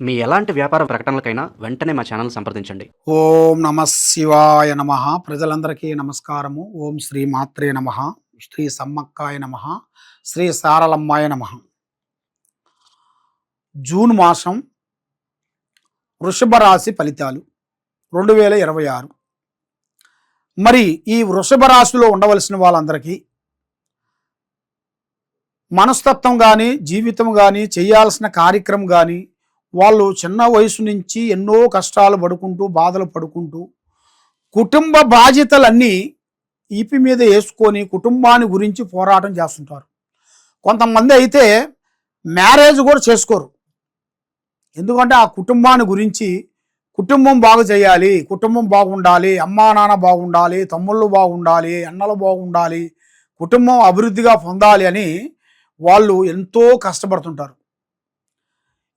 మీ ఎలాంటి వ్యాపార ప్రకటనలకైనా వెంటనే మా ఛానల్ సంప్రదించండి. ఓం నమ శివాయ నమ. ప్రజలందరికీ నమస్కారము. ఓం శ్రీ మాత్రే నమ. శ్రీ సమ్మక్కాయ నమ. శ్రీ సారలమ్మాయ నమ. జూన్ మాసం వృషభ రాశి ఫలితాలు 2026. మరి ఈ వృషభ రాశిలో ఉండవలసిన వాళ్ళందరికీ మనస్తత్వం కానీ, జీవితం కానీ, చేయాల్సిన కార్యక్రమం కానీ, వాళ్ళు చిన్న వయసు నుంచి ఎన్నో కష్టాలు పడుకుంటూ, బాధలు పడుకుంటూ, కుటుంబ బాధ్యతలన్నీ ఈపి మీద వేసుకొని కుటుంబాన్ని గురించి పోరాటం చేస్తుంటారు. కొంతమంది అయితే మ్యారేజ్ కూడా చేసుకోరు. ఎందుకంటే ఆ కుటుంబాన్ని గురించి, కుటుంబం బాగు చేయాలి, కుటుంబం బాగుండాలి, అమ్మా నాన్న బాగుండాలి, తమ్ముళ్ళు బాగుండాలి, అన్నలు బాగుండాలి, కుటుంబం అభివృద్ధిగా పొందాలి అని వాళ్ళు ఎంతో కష్టపడుతుంటారు.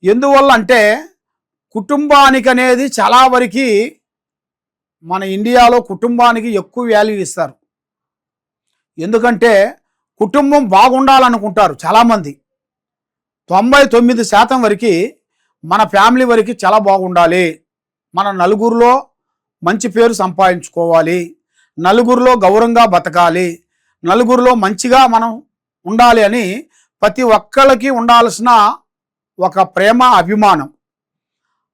ఎందువల్ల అంటే కుటుంబానికి అనేది చాలా వరకు మన ఇండియాలో కుటుంబానికి ఎక్కువ వాల్యూ ఇస్తారు. ఎందుకంటే కుటుంబం బాగుండాలనుకుంటారు చాలామంది. 99% వరకు మన ఫ్యామిలీ వరకు చాలా బాగుండాలి, మన నలుగురిలో మంచి పేరు సంపాదించుకోవాలి, నలుగురిలో గౌరవంగా బతకాలి, నలుగురిలో మంచిగా మనం ఉండాలి అని ప్రతి ఒక్కళ్ళకి ఉండాల్సిన ఒక ప్రేమ, అభిమానం.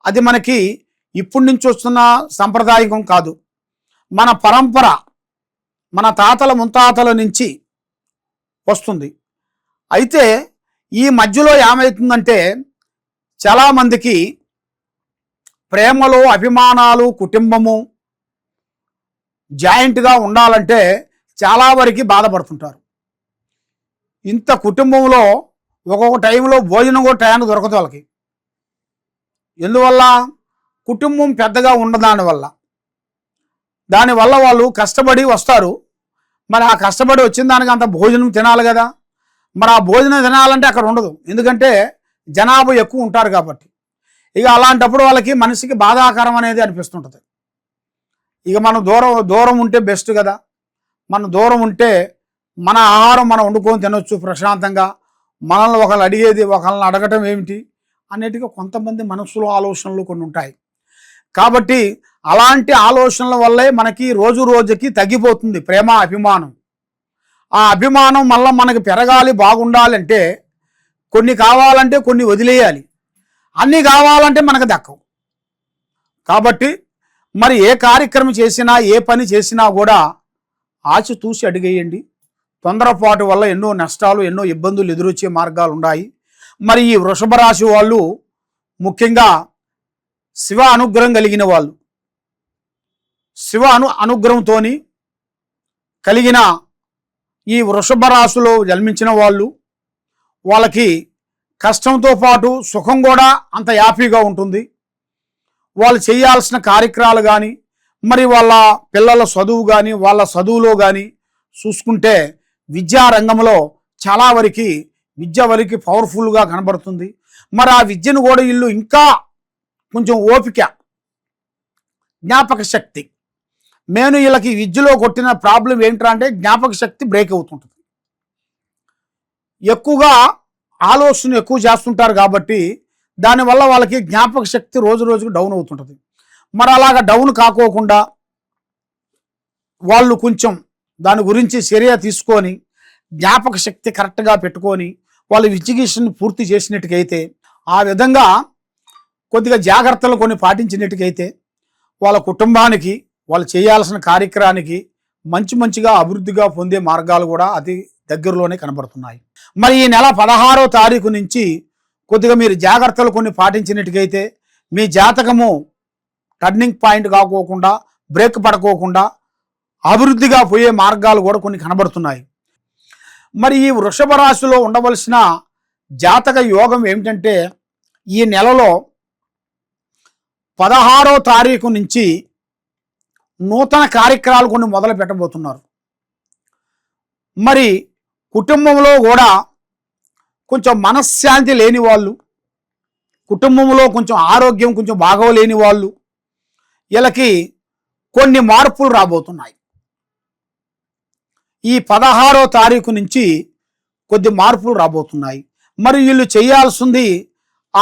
అది మనకి ఇప్పటి నుంచి వస్తున్న సంప్రదాయకం కాదు, మన పరంపర, మన తాతల ముత్తాతల నుంచి వస్తుంది. అయితే ఈ మధ్యలో ఏమవుతుందంటే చాలామందికి ప్రేమలు, అభిమానాలు, కుటుంబము జాయింట్గా ఉండాలంటే చాలా వరకు బాధపడుతుంటారు. ఇంత కుటుంబంలో ఒక్కొక్క టైంలో భోజనం కూడా టయానికి దొరకదు వాళ్ళకి. ఎందువల్ల? కుటుంబం పెద్దగా ఉండదానివల్ల. దానివల్ల వాళ్ళు కష్టపడి వస్తారు. మరి ఆ కష్టపడి వచ్చిన దానికి అంత భోజనం తినాలి కదా. మరి ఆ భోజనం తినాలంటే అక్కడ ఉండదు, ఎందుకంటే జనాభా ఎక్కువ ఉంటారు కాబట్టి. ఇక అలాంటప్పుడు వాళ్ళకి మనసుకి బాధాకరం అనేది అనిపిస్తుంటుంది. ఇక మనం దూరం ఉంటే బెస్ట్ కదా. మనం దూరం ఉంటే మన ఆహారం మనం వండుకొని తినొచ్చు ప్రశాంతంగా. మనల్ని ఒకళ్ళు అడిగేది, ఒకళ్ళని అడగటం ఏమిటి అన్నిటికీ కొంతమంది మనసులో ఆలోచనలు కొన్ని ఉంటాయి. కాబట్టి అలాంటి ఆలోచనల వల్లే మనకి రోజు రోజుకి తగ్గిపోతుంది ప్రేమ, అభిమానం. ఆ అభిమానం మళ్ళీ మనకి పెరగాలి, బాగుండాలంటే కొన్ని కావాలంటే కొన్ని వదిలేయాలి, అన్నీ కావాలంటే మనకు దక్కవు. కాబట్టి మరి ఏ కార్యక్రమం చేసినా, ఏ పని చేసినా కూడా ఆచితూచి అడిగేయండి. తొందరపాటు వల్ల ఎన్నో నష్టాలు, ఎన్నో ఇబ్బందులు ఎదురొచ్చే మార్గాలు ఉన్నాయి. మరి ఈ వృషభ రాశి వాళ్ళు ముఖ్యంగా శివ అనుగ్రహం కలిగిన వాళ్ళు, శివ అనుగ్రహంతో కలిగిన ఈ వృషభ రాశిలో జన్మించిన వాళ్ళు, వాళ్ళకి కష్టంతో పాటు సుఖం కూడా అంత హ్యాపీగా ఉంటుంది. వాళ్ళు చేయాల్సిన కార్యక్రమాలు కానీ, మరి వాళ్ళ పిల్లల చదువు కానీ, వాళ్ళ చదువులో కానీ చూసుకుంటే విద్యారంగంలో చాలా వరకు విద్య వరకు పవర్ఫుల్గా కనబడుతుంది. మరి ఆ విద్యను కూడా వీళ్ళు ఇంకా కొంచెం ఓపిక, జ్ఞాపక శక్తి, నేను వీళ్ళకి విద్యలో కొట్టిన ప్రాబ్లం ఏంటంటే జ్ఞాపక శక్తి బ్రేక్ అవుతుంటుంది. ఎక్కువగా ఆలోచన ఎక్కువ చేస్తుంటారు కాబట్టి దానివల్ల వాళ్ళకి జ్ఞాపక శక్తి రోజు రోజుకు డౌన్ అవుతుంటుంది. మరి అలాగా డౌన్ కాకోకుండా వాళ్ళు కొంచెం దాని గురించి చర్య తీసుకొని జ్ఞాపక శక్తి కరెక్ట్గా పెట్టుకొని వాళ్ళు ఎడ్యుకేషన్ పూర్తి చేసినట్టుకైతే, ఆ విధంగా కొద్దిగా జాగ్రత్తలు కొన్ని పాటించినట్టుకైతే వాళ్ళ కుటుంబానికి, వాళ్ళు చేయాల్సిన కార్యక్రమానికి మంచిగా అభివృద్ధిగా పొందే మార్గాలు కూడా అతి దగ్గరలోనే కనబడుతున్నాయి. మరి ఈ నెల 16వ తారీఖు నుంచి కొద్దిగా మీరు జాగ్రత్తలు కొన్ని పాటించినట్టుకైతే మీ జాతకము టర్నింగ్ పాయింట్ కాకోకుండా, బ్రేక్ పడుకోకుండా అభివృద్ధిగా పోయే మార్గాలు కూడా కొన్ని కనబడుతున్నాయి. మరి ఈ వృషభ రాశిలో ఉండవలసిన జాతక యోగం ఏమిటంటే ఈ నెలలో 16వ తారీఖు నుంచి నూతన కార్యక్రమాలు కొన్ని మొదలు పెట్టబోతున్నారు. మరి కుటుంబంలో కూడా కొంచెం మనశ్శాంతి లేని వాళ్ళు, కుటుంబంలో కొంచెం ఆరోగ్యం కొంచెం బాగోలేని వాళ్ళు, వీళ్ళకి కొన్ని మార్పులు రాబోతున్నాయి. ఈ 16వ తారీఖు నుంచి కొద్ది మార్పులు రాబోతున్నాయి. మరి వీళ్ళు చేయాల్సింది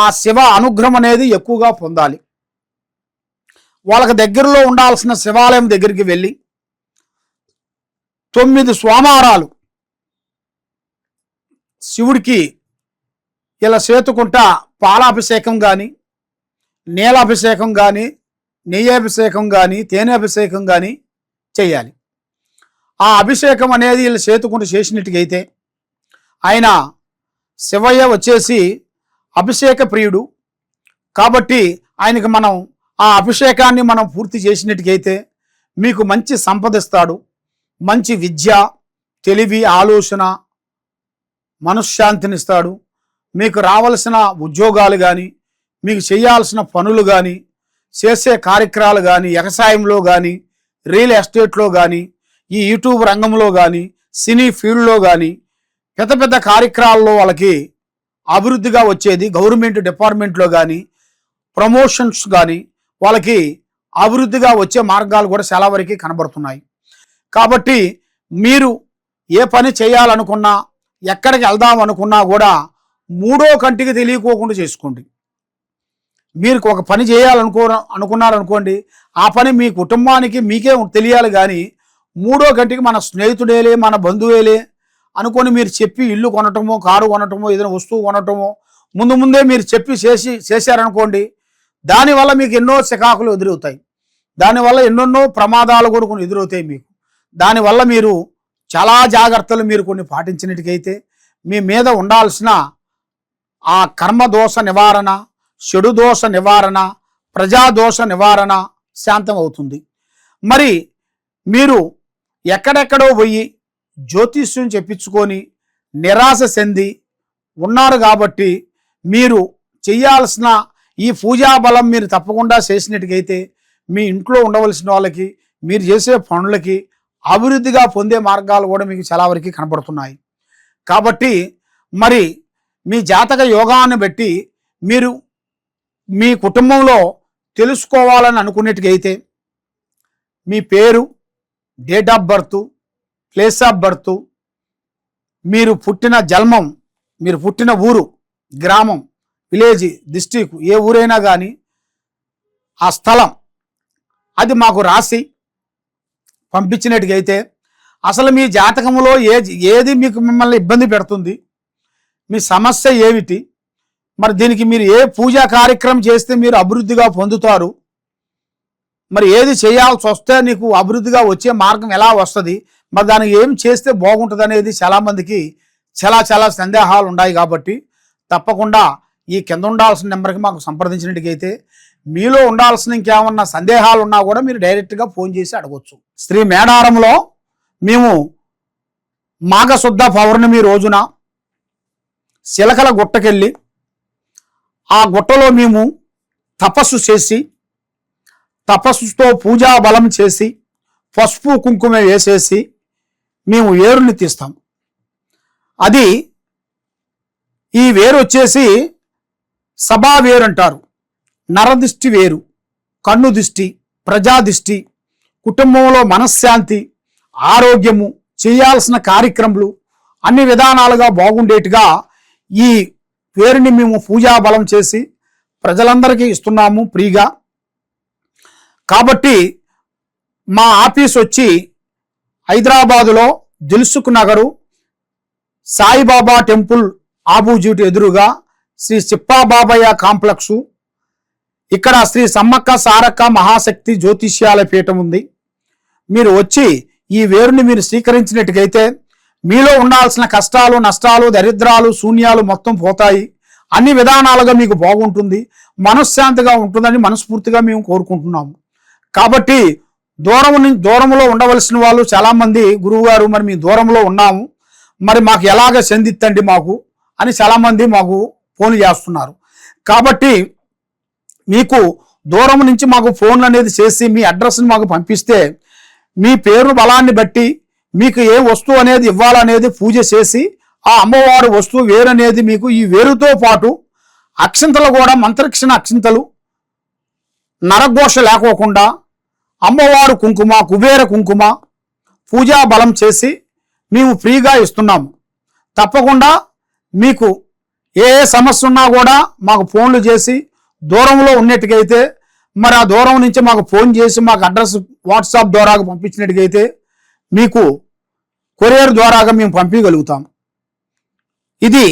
ఆ శివ అనుగ్రహం అనేది ఎక్కువగా పొందాలి. వాళ్ళకి దగ్గరలో ఉండాల్సిన శివాలయం దగ్గరికి వెళ్ళి 9 సోమవారాలు శివుడికి ఇలా చేతుకుంటా పాలాభిషేకం కానీ, నీలాభిషేకం కానీ, నెయ్యాభిషేకం కానీ, తేనె అభిషేకం కానీ చేయాలి. ఆ అభిషేకం అనేది వీళ్ళు చేతుకుంటూ చేసినట్టుగైతే ఆయన శివయ్య వచ్చేసి అభిషేక ప్రియుడు కాబట్టి ఆయనకి మనం ఆ అభిషేకాన్ని మనం పూర్తి చేసినట్టుగైతే మీకు మంచి సంపద ఇస్తాడు. మంచి విద్య, తెలివి, ఆలోచన, మనశ్శాంతినిస్తాడు. మీకు రావాల్సిన ఉద్యోగాలు కానీ, మీకు చేయాల్సిన పనులు కానీ, చేసే కార్యక్రమాలు కానీ, వ్యవసాయంలో కానీ, రియల్ ఎస్టేట్లో కానీ, ఈ యూట్యూబ్ రంగంలో కానీ, సినీ ఫీల్డ్లో కానీ పెద్ద పెద్ద కార్యక్రమాల్లో వాళ్ళకి అభివృద్ధిగా వచ్చేది. గవర్నమెంట్ డిపార్ట్మెంట్లో కానీ, ప్రమోషన్స్ కానీ వాళ్ళకి అభివృద్ధిగా వచ్చే మార్గాలు కూడా చాలా వరకు కనబడుతున్నాయి. కాబట్టి మీరు ఏ పని చేయాలనుకున్నా, ఎక్కడికి వెళ్దాం అనుకున్నా కూడా మూడో కంటికి తెలియకోకుండా చేసుకోండి. మీరు ఒక పని అనుకున్నారనుకోండి, ఆ పని మీ కుటుంబానికి మీకే తెలియాలి. కానీ మూడో కంటికి మన స్నేహితుడేలే, మన బంధువేలే అనుకొని మీరు చెప్పి ఇల్లు కొనటమో, కారు కొనటమో, ఏదైనా వస్తువు కొనటమో ముందే మీరు చెప్పి చేశారనుకోండి, దానివల్ల మీకు ఎన్నో చికాకులు ఎదురవుతాయి. దానివల్ల ఎన్నెన్నో ప్రమాదాలు కూడా కొన్ని ఎదురవుతాయి మీకు. దానివల్ల మీరు చాలా జాగ్రత్తలు మీరు కొన్ని పాటించినట్టుకైతే మీ మీద ఉండాల్సిన ఆ కర్మదోష నివారణ, చెడు దోష నివారణ, ప్రజాదోష నివారణ శాంతం అవుతుంది. మరి మీరు ఎక్కడెక్కడో పోయి జ్యోతిష్యం చెప్పించుకొని నిరాశ చెంది ఉన్నారు కాబట్టి మీరు చేయాల్సిన ఈ పూజా బలం మీరు తప్పకుండా చేసినట్టుకైతే మీ ఇంట్లో ఉండవలసిన వాళ్ళకి, మీరు చేసే పనులకి అభివృద్ధిగా పొందే మార్గాలు కూడా మీకు చాలా వరకు కనపడుతున్నాయి. కాబట్టి మరి మీ జాతక యోగాన్ని బట్టి మీరు మీ కుటుంబంలో తెలుసుకోవాలని అనుకునేట్టుకైతే మీ పేరు, date of birth, place of birth, మీరు పుట్టిన జన్మం, మీరు పుట్టిన ఊరు, గ్రామం, విలేజ్, డిస్ట్రిక్ట్, ఏ ఊరైనా కానీ ఆ స్థలం అది మాకు రాసి పంపించినట్టుగైతే అసలు మీ జాతకంలో ఏది మీకు మిమ్మల్ని ఇబ్బంది పెడుతుంది, మీ సమస్య ఏమిటి, మరి దీనికి మీరు ఏ పూజా కార్యక్రమం చేస్తే మీరు అభివృద్ధిగా పొందుతారు, మరి ఏది చేయాల్సి వస్తే నీకు అభివృద్ధిగా వచ్చే మార్గం ఎలా వస్తుంది, మరి దానికి ఏం చేస్తే బాగుంటుంది అనేది చాలామందికి చాలా సందేహాలు ఉన్నాయి. కాబట్టి తప్పకుండా ఈ కింద ఉండాల్సిన నెంబర్కి మాకు సంప్రదించినట్టుకైతే మీలో ఉండాల్సిన ఇంకేమన్నా సందేహాలు ఉన్నా కూడా మీరు డైరెక్ట్గా ఫోన్ చేసి అడగవచ్చు. శ్రీ మేడారంలో మేము మాఘశుద్ధ పౌర్ణమి రోజున శిలకల గుట్టకెళ్ళి ఆ గుట్టలో మేము తపస్సు చేసి, తపస్సుతో పూజా బలం చేసి, పసుపు కుంకుమ వేసేసి మేము వేరుని తీస్తాం. అది ఈ వేరు వచ్చేసి సభా వేరు అంటారు. నరదిష్టి వేరు, కన్ను దిష్టి, ప్రజాదిష్టి, కుటుంబంలో మనశ్శాంతి, ఆరోగ్యము, చేయాల్సిన కార్యక్రమాలు అన్ని విధానాలుగా బాగుండేట్టుగా ఈ వేరుని మేము పూజా బలం చేసి ప్రజలందరికీ ఇస్తున్నాము ఫ్రీగా. కాబట్టి మా ఆఫీస్ వచ్చి హైదరాబాదులో దిల్సుఖ్ నగరు సాయిబాబా టెంపుల్ ఆపోజిట్ ఎదురుగా శ్రీ చిప్పాబాబయ్య కాంప్లెక్సు, ఇక్కడ శ్రీ సమ్మక్క సారక్క మహాశక్తి జ్యోతిష్యాల పీఠం ఉంది. మీరు వచ్చి ఈ వేరుని మీరు స్వీకరించినట్టుకైతే మీలో ఉండాల్సిన కష్టాలు, నష్టాలు, దరిద్రాలు, శూన్యాలు మొత్తం పోతాయి. అన్ని విధానాలుగా మీకు బాగుంటుంది, మనశ్శాంతిగా ఉంటుందని మనస్ఫూర్తిగా మేము కోరుకుంటున్నాము. కాబట్టి దూరంలో ఉండవలసిన వాళ్ళు చాలామంది, గురువు గారు మరి మీ దూరంలో ఉన్నాము, మరి మాకు ఎలాగ చెందిత్తండి మాకు అని చాలామంది మాకు ఫోన్ చేస్తున్నారు. కాబట్టి మీకు దూరం నుంచి మాకు ఫోన్లు అనేది చేసి మీ అడ్రస్ని మాకు పంపిస్తే మీ పేరు బలాన్ని బట్టి మీకు ఏ వస్తువు అనేది ఇవ్వాలనేది పూజ చేసి ఆ అమ్మవారు వస్తువు వేరనేది మీకు ఈ వేరుతో పాటు అక్షింతలు కూడా మంత్రక్షణ అక్షింతలు, నరఘోష లేకోకుండా అమ్మవారు కుంకుమ, కుబేర కుంకుమ పూజా బలం చేసి మేము ఫ్రీగా ఇస్తున్నాము. తప్పకుండా మీకు ఏ సమస్య ఉన్నా కూడా మాకు ఫోన్లు చేసి దూరంలో ఉన్నట్టుకైతే మరి ఆ దూరం నుంచి మాకు ఫోన్ చేసి మాకు అడ్రస్ వాట్సాప్ ద్వారా పంపించినట్టుకైతే మీకు కొరియర్ ద్వారాగా మేము పంపించగలుగుతాం. ఇది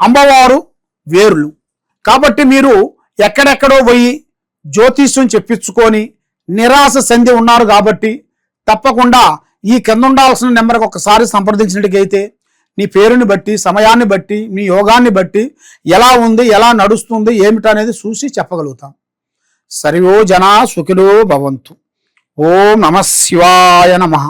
అమ్మవారు వేరులు. కాబట్టి మీరు ఎక్కడెక్కడో పోయి జ్యోతిష్యం చెప్పించుకొని నిరాశ చెంది ఉన్నారు కాబట్టి తప్పకుండా ఈ కింద ఉండాల్సిన నెంబర్కి ఒకసారి సంప్రదించినట్టుకైతే నీ పేరుని బట్టి, సమయాన్ని బట్టి, మీ యోగాన్ని బట్టి ఎలా ఉంది, ఎలా నడుస్తుంది, ఏమిటనేది చూసి చెప్పగలుగుతాం. సర్వో జనా సుఖినో భవంతు. ఓం నమః శివాయ నమః.